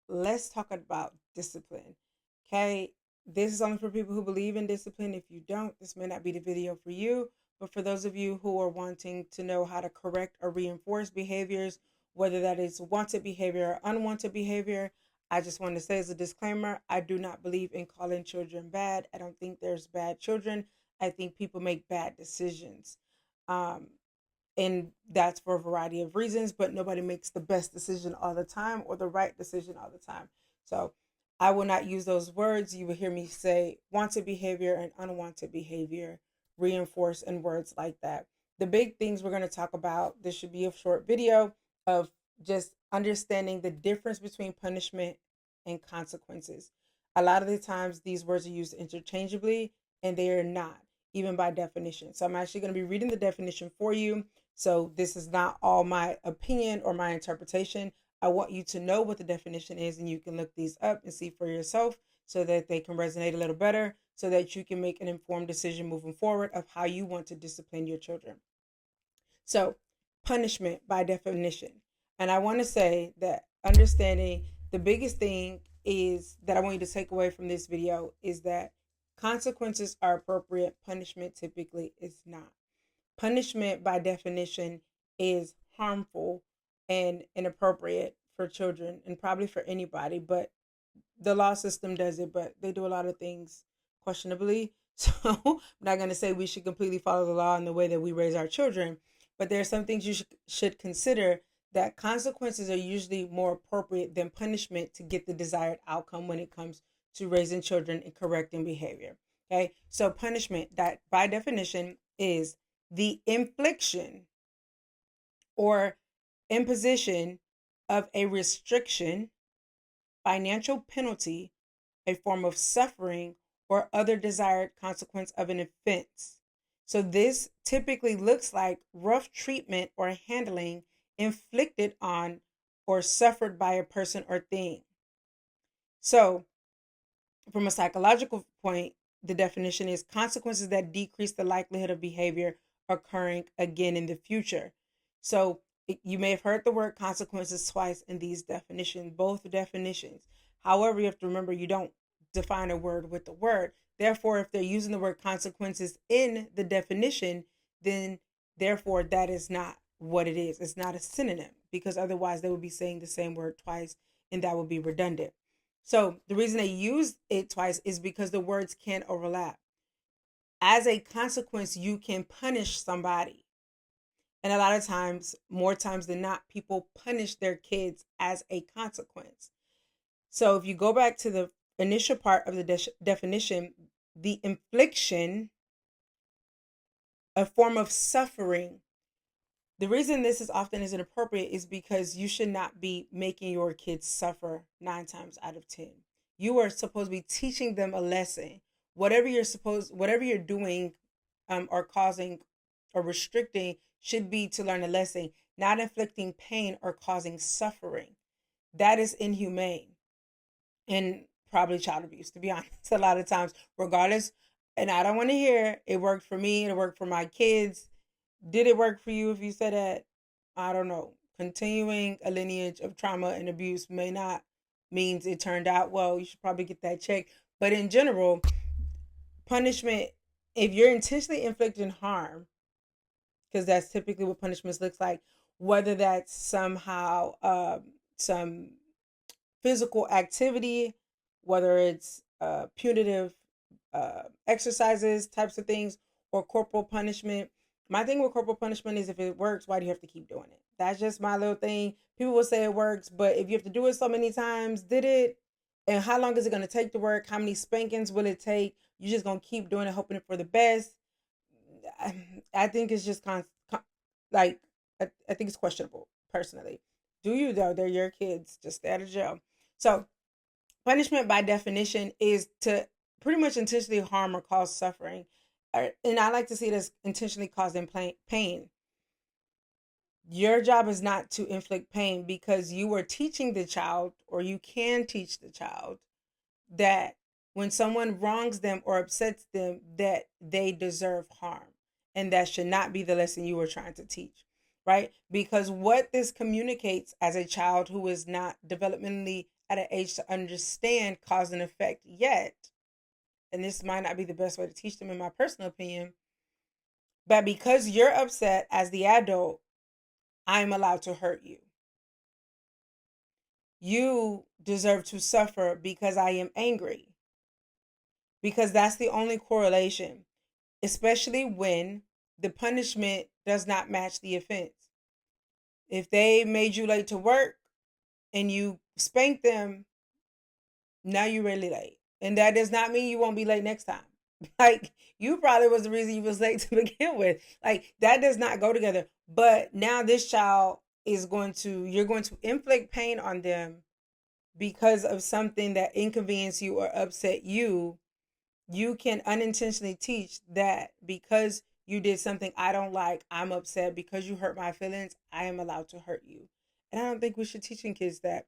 let's talk about discipline. Okay, this is only for people who believe in discipline. If you don't, this may not be the video for you. But for those of you who are wanting to know how to correct or reinforce behaviors, whether that is wanted behavior or unwanted behavior, I just want to say as a disclaimer, I do not believe in calling children bad. I don't think there's bad children. I think people make bad decisions. Um, and that's for a variety of reasons, but nobody makes the best decision all the time or the right decision all the time. So I will not use those words. You will hear me say wanted behavior and unwanted behavior, reinforce and words like that. The big things we're going to talk about, this should be a short video of just understanding the difference between punishment and consequences. A lot of the times these words are used interchangeably, and they are not, even by definition. So I'm actually going to be reading the definition for you. So this is not all my opinion or my interpretation. I want you to know what the definition is, and you can look these up and see for yourself so that they can resonate a little better, so that you can make an informed decision moving forward of how you want to discipline your children. So, punishment by definition. And I want to say that understanding the biggest thing is that I want you to take away from this video is that consequences are appropriate, punishment typically is not. Punishment by definition is harmful and inappropriate for children and probably for anybody, but the law system does it, but they do a lot of things questionably. So I'm not going to say we should completely follow the law in the way that we raise our children, but there are some things you should consider, that consequences are usually more appropriate than punishment to get the desired outcome when it comes to raising children and correcting behavior. Okay, so punishment, that by definition is the infliction or imposition of a restriction, financial penalty, a form of suffering, or other desired consequence of an offense. So this typically looks like rough treatment or handling inflicted on or suffered by a person or thing. So, from a psychological point, the definition is consequences that decrease the likelihood of behavior occurring again in the future. So, you may have heard the word consequences twice in these definitions, both definitions. However, you have to remember you don't define a word with the word. Therefore, if they're using the word consequences in the definition, then therefore that is not what it is. It's not a synonym, because otherwise they would be saying the same word twice and that would be redundant. So the reason they use it twice is because the words can overlap. As a consequence, you can punish somebody. And a lot of times, more times than not, people punish their kids as a consequence. So if you go back to the initial part of the definition, the infliction, a form of suffering. The reason this is often is inappropriate is because you should not be making your kids suffer 9 times out of 10. You are supposed to be teaching them a lesson. Whatever you're doing, or causing or restricting should be to learn a lesson, not inflicting pain or causing suffering. That is inhumane and probably child abuse, to be honest, a lot of times, regardless. And I don't want to hear it worked for me, it worked for my kids. Did it work for you if you said that? I don't know. Continuing a lineage of trauma and abuse may not means it turned out well. You should probably get that checked. But in general, punishment, if you're intentionally inflicting harm, because that's typically what punishments looks like, whether that's somehow some physical activity, whether it's punitive exercises, types of things, or corporal punishment. My thing with corporal punishment is if it works, why do you have to keep doing it? That's just my little thing. People will say it works, but if you have to do it so many times, did it? And how long is it going to take to work? How many spankings will it take? You're just going to keep doing it, hoping for the best. I think it's just like, I think it's questionable, personally. Do you, though? They're your kids. Just stay out of jail. So, punishment by definition is to pretty much intentionally harm or cause suffering. And I like to see it as intentionally causing pain. Your job is not to inflict pain, because you are teaching the child, or you can teach the child, that when someone wrongs them or upsets them, that they deserve harm. And that should not be the lesson you were trying to teach. right? Because what this communicates as a child who is not developmentally at an age to understand cause and effect yet, and this might not be the best way to teach them in my personal opinion, but because you're upset as the adult, I'm allowed to hurt you. You deserve to suffer because I am angry. Because that's the only correlation, especially when the punishment does not match the offense. If they made you late to work and you spanked them, now you're really late. And that does not mean you won't be late next time. Like, you probably was the reason you was late to begin with. Like, that does not go together. But now this child is you're going to inflict pain on them because of something that inconvenienced you or upset you. You can unintentionally teach that because you did something I don't like, I'm upset. Because you hurt my feelings, I am allowed to hurt you. And I don't think we should teaching kids that.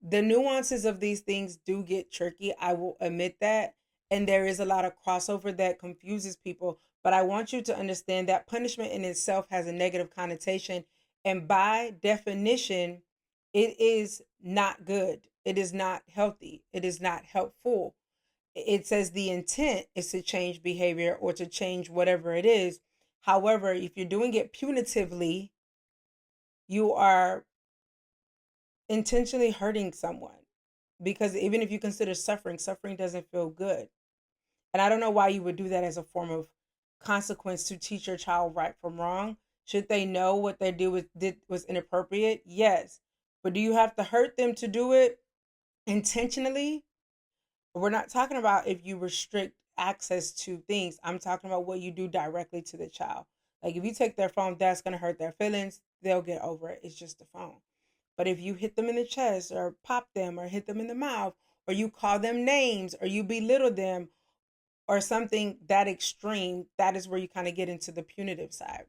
The nuances of these things do get tricky. I will admit that. And there is a lot of crossover that confuses people. But I want you to understand that punishment in itself has a negative connotation. And by definition, it is not good. It is not healthy. It is not helpful. It says the intent is to change behavior or to change whatever it is. However, if you're doing it punitively, you are intentionally hurting someone, because even if you consider suffering doesn't feel good. And I don't know why you would do that as a form of consequence to teach your child right from wrong. Should they know what they did was inappropriate? Yes. But do you have to hurt them to do it intentionally? We're not talking about if you restrict access to things. I'm talking about what you do directly to the child. Like, if you take their phone, that's going to hurt their feelings. They'll get over it. It's just a phone. But if you hit them in the chest or pop them or hit them in the mouth, or you call them names or you belittle them or something that extreme, that is where you kind of get into the punitive side.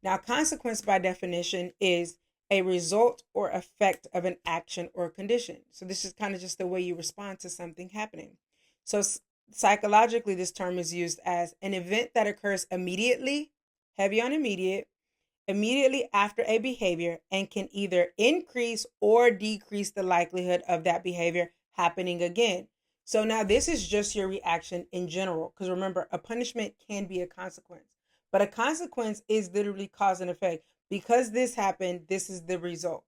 Now, consequence by definition is a result or effect of an action or condition. So this is kind of just the way you respond to something happening. So psychologically, this term is used as an event that occurs immediately, heavy on immediately after a behavior, and can either increase or decrease the likelihood of that behavior happening again. So now this is just your reaction in general, because remember, a punishment can be a consequence, but a consequence is literally cause and effect. Because this happened, this is the result.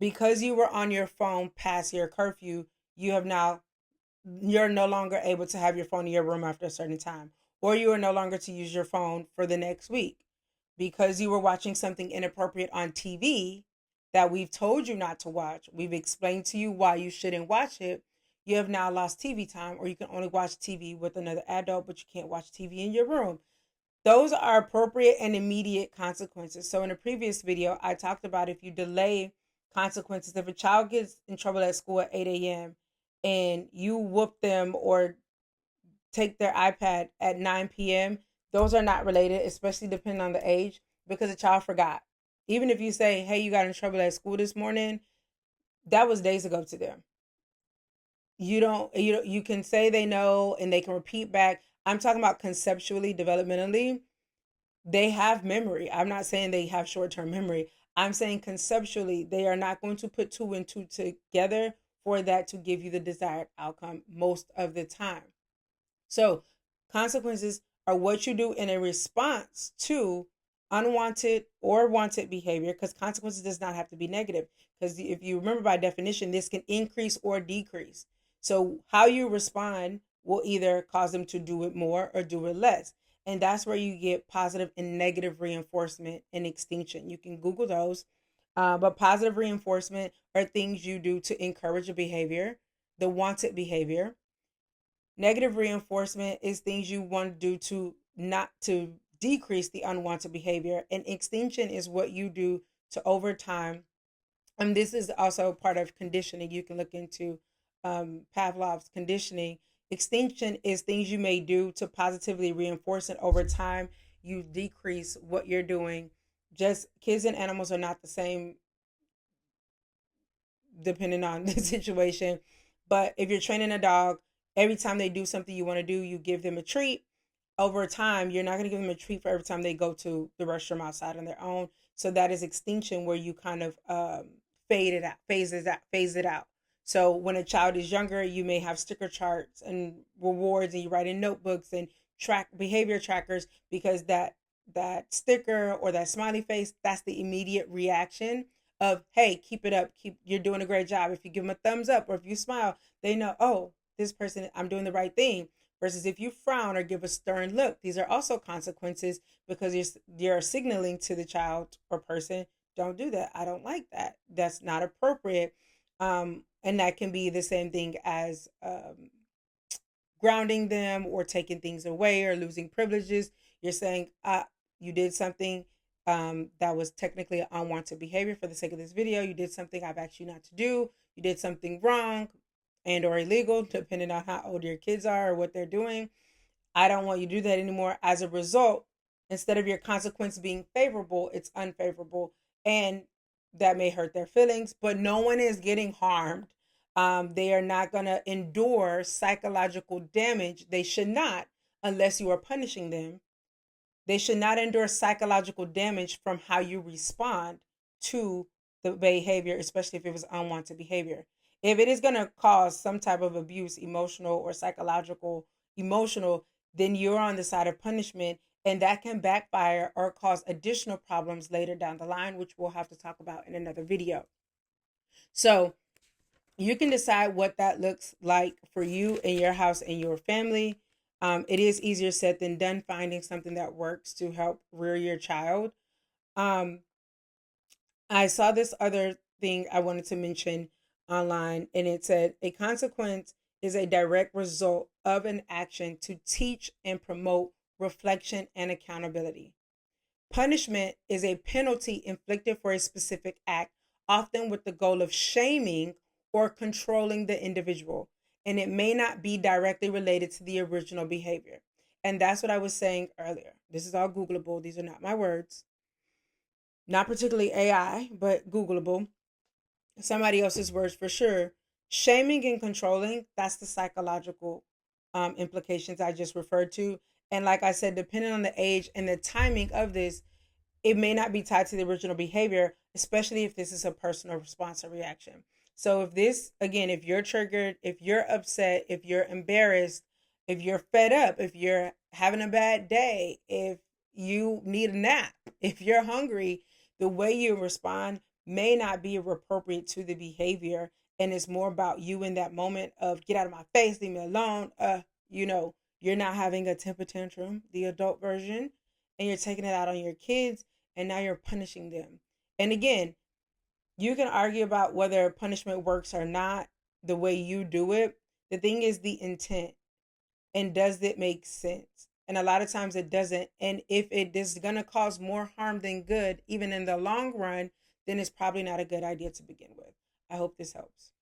Because you were on your phone past your curfew, you're no longer able to have your phone in your room after a certain time, or you are no longer to use your phone for the next week. Because you were watching something inappropriate on TV that we've told you not to watch, we've explained to you why you shouldn't watch it, you have now lost TV time, or you can only watch TV with another adult, but you can't watch TV in your room. Those are appropriate and immediate consequences. So in a previous video, I talked about if you delay consequences, if a child gets in trouble at school at 8 a.m. and you whoop them or take their iPad at 9 p.m., those are not related, especially depending on the age, because the child forgot. Even if you say, hey, you got in trouble at school this morning, that was days ago to them. You can say they know and they can repeat back. I'm talking about conceptually, developmentally. They have memory. I'm not saying they have short-term memory. I'm saying conceptually, they are not going to put two and two together for that to give you the desired outcome most of the time. So consequences are what you do in a response to unwanted or wanted behavior, because consequences does not have to be negative. Because if you remember, by definition, this can increase or decrease. So how you respond will either cause them to do it more or do it less. And that's where you get positive and negative reinforcement and extinction. You can Google those. But positive reinforcement are things you do to encourage a behavior, the wanted behavior. Negative reinforcement is things you want to do to decrease the unwanted behavior. And extinction is what you do to, over time. And this is also part of conditioning. You can look into Pavlov's conditioning. Extinction is things you may do to positively reinforce it. Over time, you decrease what you're doing. Just kids and animals are not the same depending on the situation. But if you're training a dog, every time they do something you want to do, you give them a treat. Over time, you're not going to give them a treat for every time they go to the restroom outside on their own. So that is extinction, where you kind of phase it out. So when a child is younger, you may have sticker charts and rewards, and you write in notebooks and track behavior trackers, because that sticker or that smiley face, that's the immediate reaction of, hey, keep it up, you're doing a great job. If you give them a thumbs up or if you smile, they know, oh, this person, I'm doing the right thing. Versus if you frown or give a stern look, these are also consequences, because you're signaling to the child or person, don't do that. I don't like that. That's not appropriate. And that can be the same thing as grounding them or taking things away or losing privileges. You're saying, you did something that was technically unwanted behavior. For the sake of this video, you did something I've asked you not to do. You did something wrong and or illegal, depending on how old your kids are or what they're doing. I don't want you to do that anymore. As a result, instead of your consequence being favorable, it's unfavorable. And that may hurt their feelings, but no one is getting harmed. They are not going to endure psychological damage. They should not, unless you are punishing them. They should not endure psychological damage from how you respond to the behavior, especially if it was unwanted behavior. If it is going to cause some type of abuse, emotional or psychological, emotional, then you're on the side of punishment, and that can backfire or cause additional problems later down the line, which we'll have to talk about in another video. So you can decide what that looks like for you and your house and your family. It is easier said than done, finding something that works to help rear your child. I saw this other thing I wanted to mention online, and it said a consequence is a direct result of an action to teach and promote reflection and accountability. Punishment is a penalty inflicted for a specific act, often with the goal of shaming or controlling the individual, and it may not be directly related to the original behavior. And that's what I was saying earlier. This is all Googleable. These are not my words. Not particularly AI, but Googleable. Somebody else's words for sure. Shaming and controlling, that's the psychological implications I just referred to. And like I said, depending on the age and the timing of this, it may not be tied to the original behavior, especially if this is a personal response or reaction. So if this, again, if you're triggered, if you're upset, if you're embarrassed, if you're fed up, if you're having a bad day, if you need a nap, if you're hungry, the way you respond may not be appropriate to the behavior. And it's more about you in that moment of, get out of my face, leave me alone. You're not having a temper tantrum, the adult version, and you're taking it out on your kids, and now you're punishing them. And again, you can argue about whether punishment works or not the way you do it. The thing is the intent, and does it make sense? And a lot of times it doesn't. And if it is going to cause more harm than good, even in the long run, then it's probably not a good idea to begin with. I hope this helps.